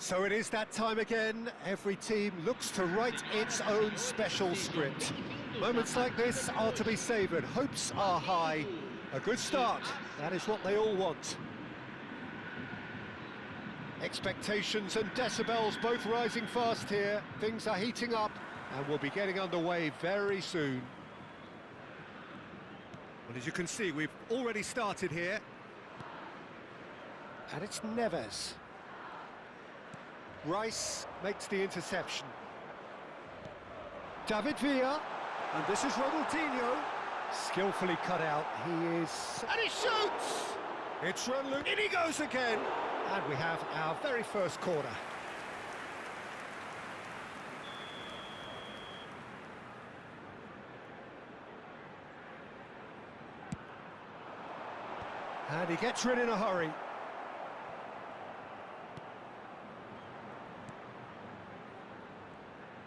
So it is that time again. Every team looks to write its own special script. Moments like this are to be savoured. Hopes are high. A good start. That is what they all want. Expectations and decibels both rising fast here. Things are heating up and we'll be getting underway very soon. Well, as you can see, we've already started here. And it's Neves. Rice makes the interception. David Villa, and this is Ronaldinho. Skillfully cut out, he is... And he shoots! It's Ronaldinho, in he goes again! And we have our very first corner. And he gets rid in a hurry.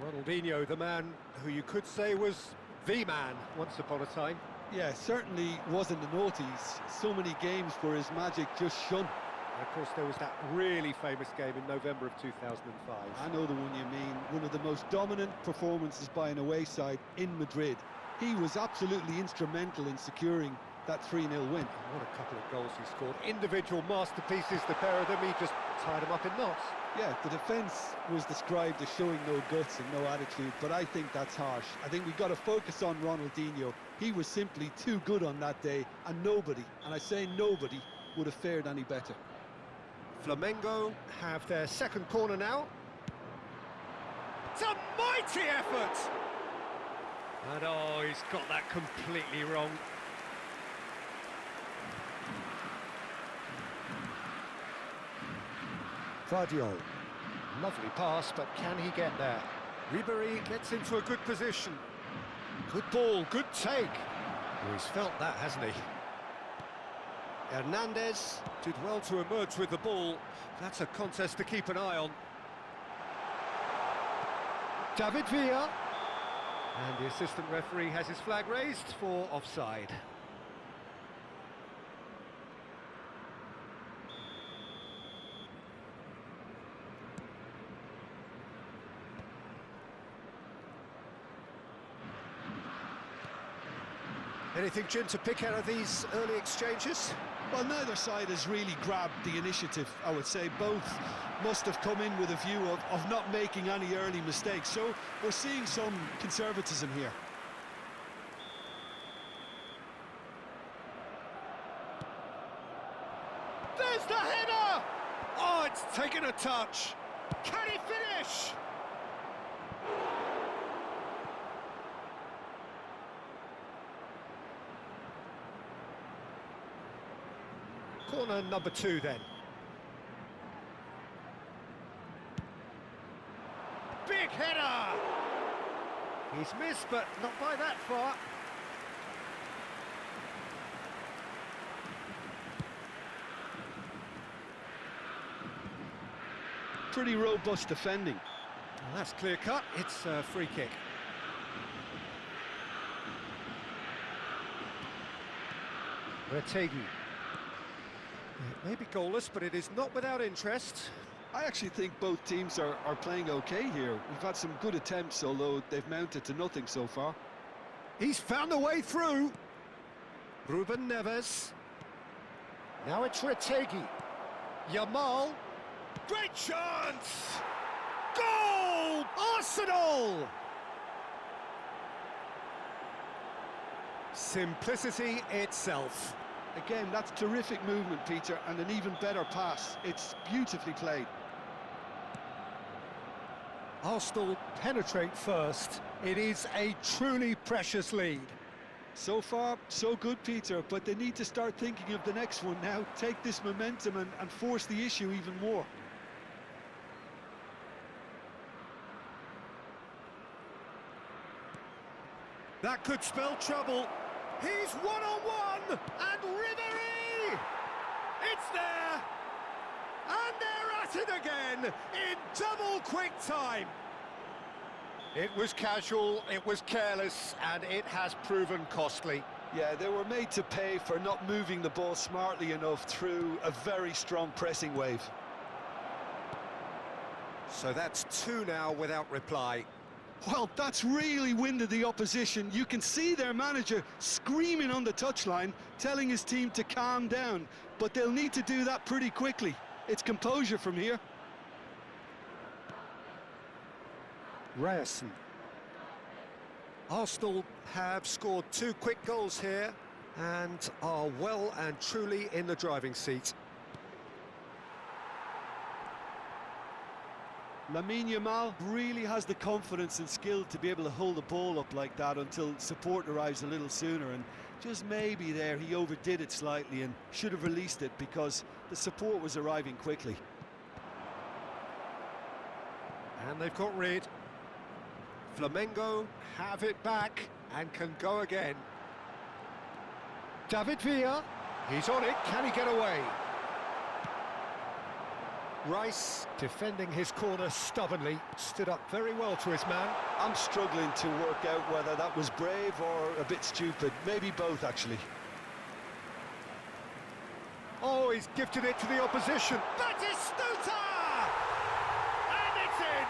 Ronaldinho, the man who you could say was the man once upon a time. Yeah, certainly wasn't the noughties. So many games where his magic just shone. And of course there was that really famous game in November of 2005. I know the one you mean. One of the most dominant performances by an away side in Madrid. He was absolutely instrumental in securing that 3-0 win. And what a couple of goals he scored. Individual masterpieces, the pair of them. He just tied them up in knots. Yeah, the defence was described as showing no guts and no attitude, but I think that's harsh. I think we've got to focus on Ronaldinho. He was simply too good on that day, and nobody, and I say nobody, would have fared any better. Flamengo have their second corner now. It's a mighty effort! And oh, he's got that completely wrong. Vardiol, lovely pass, but can he get there? Ribery gets into a good position. Good ball, good take. Oh, he's felt that, hasn't he? Hernandez did well to emerge with the ball. That's a contest to keep an eye on. David Villa. And the assistant referee has his flag raised for offside. Anything, Jim, to pick out of these early exchanges? Well, neither side has really grabbed the initiative, I would say. Both must have come in with a view of not making any early mistakes. So we're seeing some conservatism here. There's the header! Oh, it's taken a touch. Can he finish? Corner number 2 then. Big header! He's missed, but not by that far. Pretty robust defending. Well, that's clear cut. It's a free kick. Retegi. It may be goalless, but it is not without interest. I actually think both teams are playing okay here. We've had some good attempts, although they've mounted to nothing so far. He's found a way through. Ruben Neves. Now it's Retegi. Yamal. Great chance! Goal! Arsenal! Simplicity itself. Again, that's terrific movement, Peter, and an even better pass. It's beautifully played. Arsenal penetrate first. It is a truly precious lead. So far, so good, Peter, but they need to start thinking of the next one now. Take this momentum and force the issue even more. That could spell trouble. He's one-on-one, and Ribery! It's there! And they're at it again, in double quick time. It was casual, it was careless, and it has proven costly. Yeah, they were made to pay for not moving the ball smartly enough through a very strong pressing wave. So that's two now without reply. Well, that's really winded the opposition. You can see their manager screaming on the touchline, telling his team to calm down. But they'll need to do that pretty quickly. It's composure from here. Ryerson. Arsenal have scored two quick goals here and are well and truly in the driving seat. LAMINE Yamal really has the confidence and skill to be able to hold the ball up like that until support arrives a little sooner, and just maybe there he overdid it slightly and should have released it because the support was arriving quickly. And they've got rid. Flamengo have it back and can go again. David Villa, he's on it, can he get away? Rice, defending his corner stubbornly, stood up very well to his man. I'm struggling to work out whether that was brave or a bit stupid. Maybe both, actually. Oh, he's gifted it to the opposition. Batistuta! And it's in!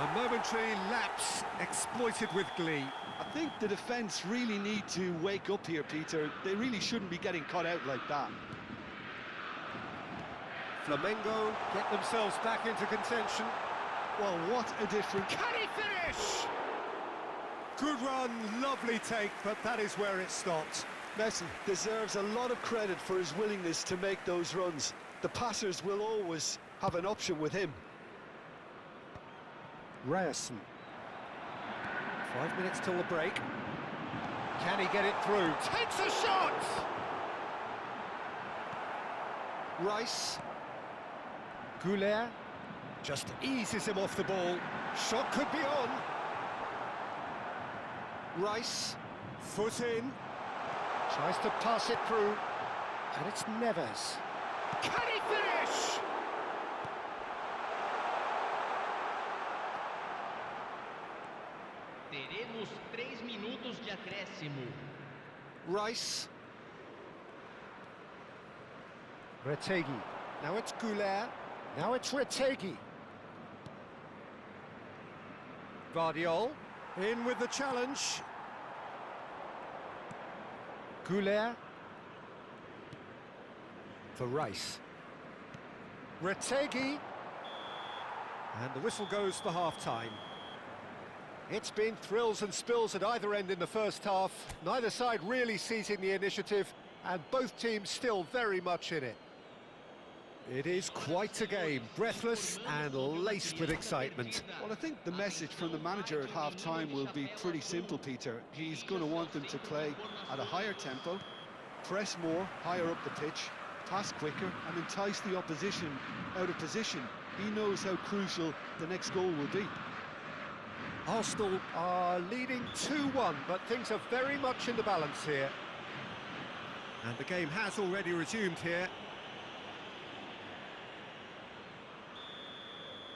A momentary lapse exploited with glee. I think the defence really need to wake up here, Peter. They really shouldn't be getting caught out like that. Flamengo get themselves back into contention. Well, what a difference. Can he finish? Good run, lovely take, but that is where it stopped. Messi deserves a lot of credit for his willingness to make those runs. The passers will always have an option with him. Ryerson. 5 minutes till the break. Can he get it through? Takes a shot! Rice. Goulet just eases him off the ball. Shot could be on. Rice, foot in. Tries to pass it through. And it's Neves. Can he finish? Teremos 3 minutos de acréscimo. Rice. Retegi. Now it's Goulet. Now it's Retegi. Vardiol in with the challenge. Goulet for Rice. Retegi. And the whistle goes for half-time. It's been thrills and spills at either end in the first half. Neither side really seizing the initiative, and both teams still very much in it. It is quite a game, breathless and laced with excitement. Well, I think the message from the manager at half-time will be pretty simple, Peter. He's going to want them to play at a higher tempo, press more, higher up the pitch, pass quicker, and entice the opposition out of position. He knows how crucial the next goal will be. Arsenal are leading 2-1, but things are very much in the balance here. And the game has already resumed here.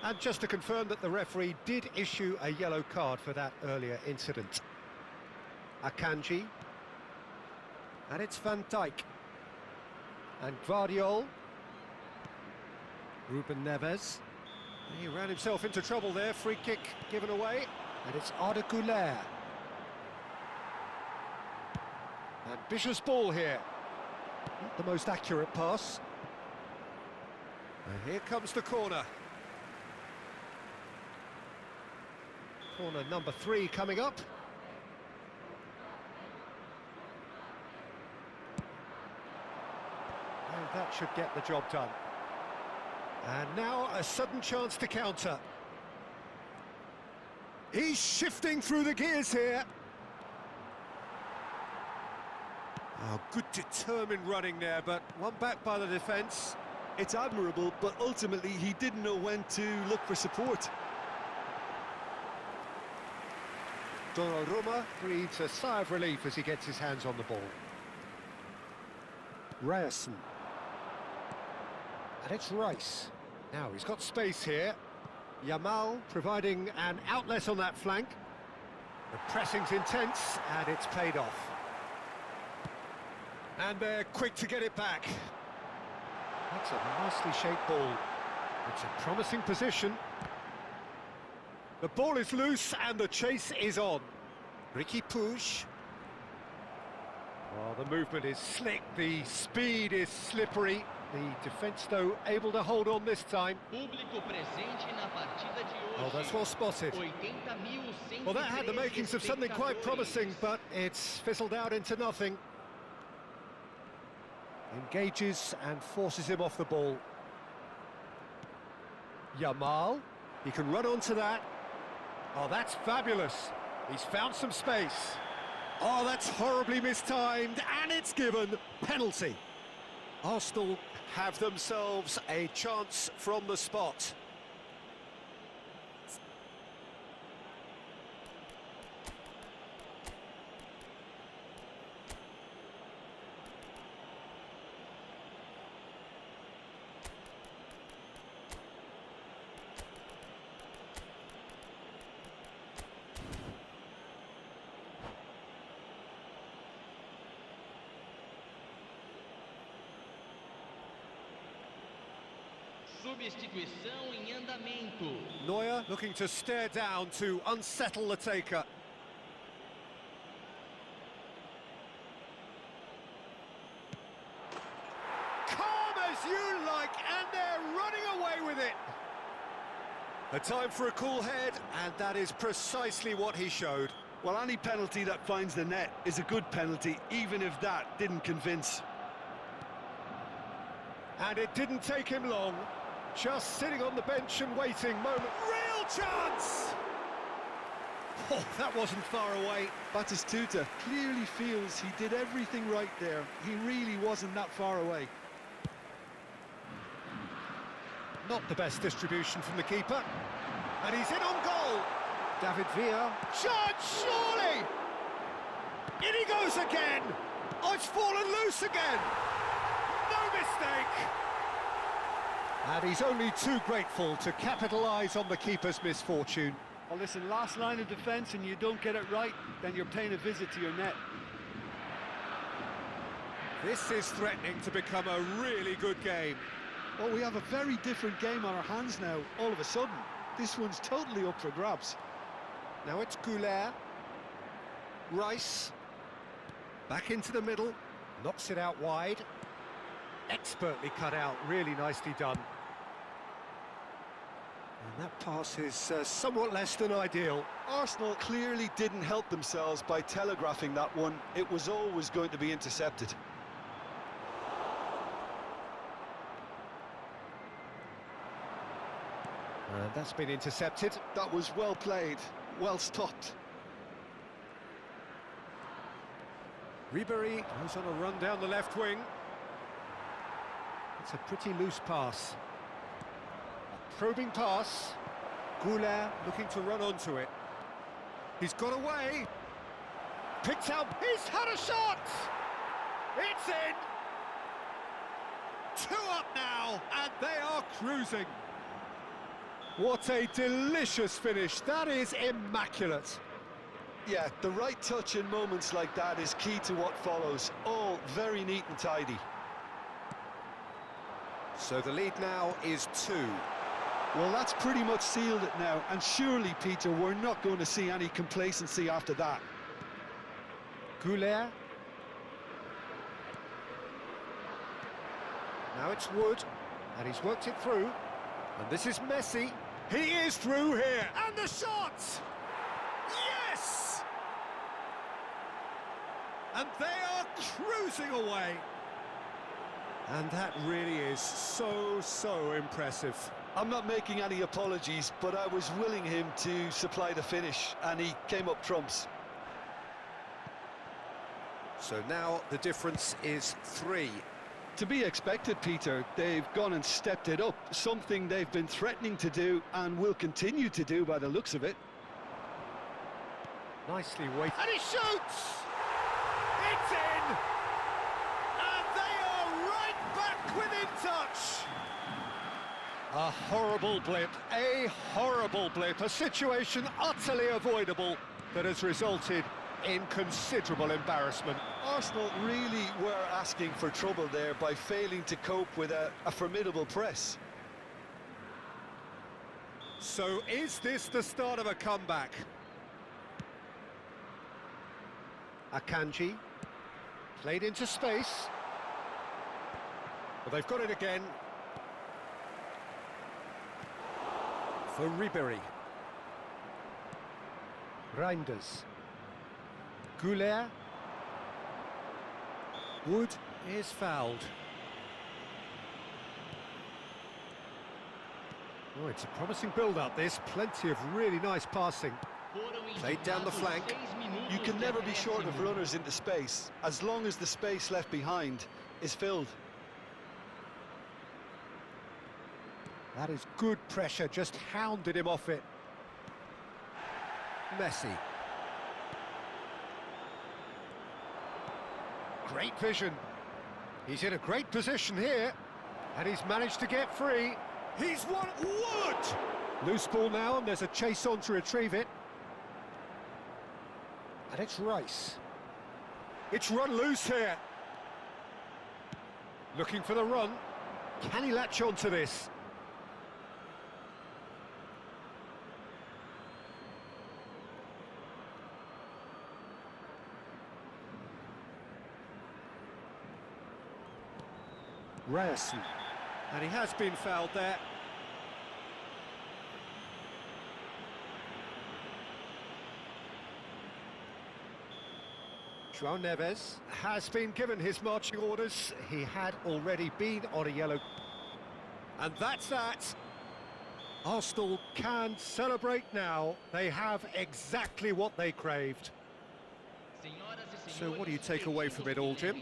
And just to confirm that the referee did issue a yellow card for that earlier incident. Akanji. And it's Van Dijk. And Gvardiol. Ruben Neves. He ran himself into trouble there, free kick given away. And it's Arda Güler. Ambitious ball here. Not the most accurate pass. And here comes the corner. Corner number 3 coming up. And that should get the job done. And now a sudden chance to counter. He's shifting through the gears here. Oh, good determined running there, but one back by the defence. It's admirable, but ultimately he didn't know when to look for support. Donnarumma breathes a sigh of relief as he gets his hands on the ball. Ryerson. And it's Rice. Now he's got space here. Yamal providing an outlet on that flank. The pressing's intense and it's paid off. And they're quick to get it back. That's a nicely shaped ball. It's a promising position. The ball is loose and the chase is on. Ricky Puig. Oh, the movement is slick, the speed is slippery. The defence, though, able to hold on this time. Público presente na partida de hoje. Oh, that's well spotted. 80.113 Well, that had the makings of something quite promising, but it's fizzled out into nothing. Engages and forces him off the ball. Yamal, he can run onto that. Oh, that's fabulous. He's found some space. Oh, that's horribly mistimed, and it's given. Penalty. Arsenal have themselves a chance from the spot. Substituição em andamento. Neuer looking to stare down to unsettle the taker. Calm as you like, and they're running away with it. A time for a cool head, and that is precisely what he showed. Well, any penalty that finds the net is a good penalty, even if that didn't convince. And it didn't take him long. Just sitting on the bench and waiting. Moment. Real chance! Oh, that wasn't far away. Batistuta clearly feels he did everything right there. He really wasn't that far away. Not the best distribution from the keeper. And he's in on goal. David Villa. Chance, surely! In he goes again! Oh, it's fallen loose again! No mistake! And he's only too grateful to capitalise on the keeper's misfortune. Well, listen, last line of defence and you don't get it right, then you're paying a visit to your net. This is threatening to become a really good game. Well, we have a very different game on our hands now, all of a sudden. This one's totally up for grabs. Now it's Goulet. Rice. Back into the middle. Knocks it out wide. Expertly cut out, really nicely done. And that pass is somewhat less than ideal. Arsenal clearly didn't help themselves by telegraphing that one. It was always going to be intercepted. And that's been intercepted. That was well played, well stopped. Ribery goes on a run down the left wing. It's a pretty loose pass. A probing pass. Goulet looking to run onto it. He's got away. Picked out. He's had a shot! It's in! 2 up now, and they are cruising. What a delicious finish. That is immaculate. Yeah, the right touch in moments like that is key to what follows. All very neat and tidy. So the lead now is 2. Well, that's pretty much sealed it now, and surely, Peter, we're not going to see any complacency after that. Goulet. Now it's Wood, and he's worked it through. And this is Messi. He is through here, and the shot! Yes! And they are cruising away. And that really is so impressive. I'm not making any apologies, but I was willing him to supply the finish, and he came up trumps. So now the difference is 3. To be expected, Peter. They've gone and stepped it up, something they've been threatening to do and will continue to do by the looks of it. Nicely weighted. And he shoots! It's in! And they are right back within touch! A horrible blip, a situation utterly avoidable that has resulted in considerable embarrassment. Arsenal really were asking for trouble there by failing to cope with a formidable press. So is this the start of a comeback? Akanji. Played into space. Well, they've got it again. For Ribéry. Reinders. Goulet. Wood is fouled. Oh, it's a promising build-up, this. Plenty of really nice passing. Played down the flank. You can never be short of runners into space, as long as the space left behind is filled. That is good pressure, just hounded him off it. Messi. Great vision. He's in a great position here, and he's managed to get free. He's won. Wood! Loose ball now, and there's a chase on to retrieve it. And it's Rice. It's run loose here. Looking for the run. Can he latch on to this? Ryerson. And he has been fouled there. João Neves has been given his marching orders. He had already been on a yellow. And that's that. Arsenal can celebrate now. They have exactly what they craved. So what do you take away from it all, Jim?